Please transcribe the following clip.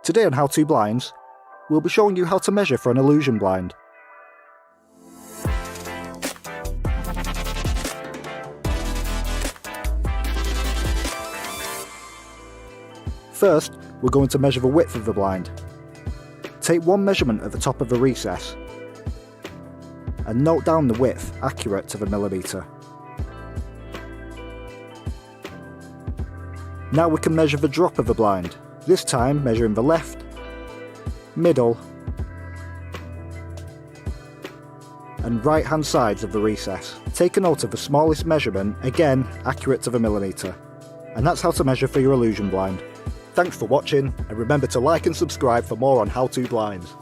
Today on How To Blinds, we'll be showing you how to measure for an illusion blind. First, we're going to measure the width of the blind. Take one measurement at the top of the recess and note down the width accurate to the millimetre. Now we can measure the drop of the blind, this time measuring the left, middle and right hand sides of the recess. Take a note of the smallest measurement, again accurate to the millimetre. And that's how to measure for your illusion blind. Thanks for watching, and remember to like and subscribe for more on How To Blinds.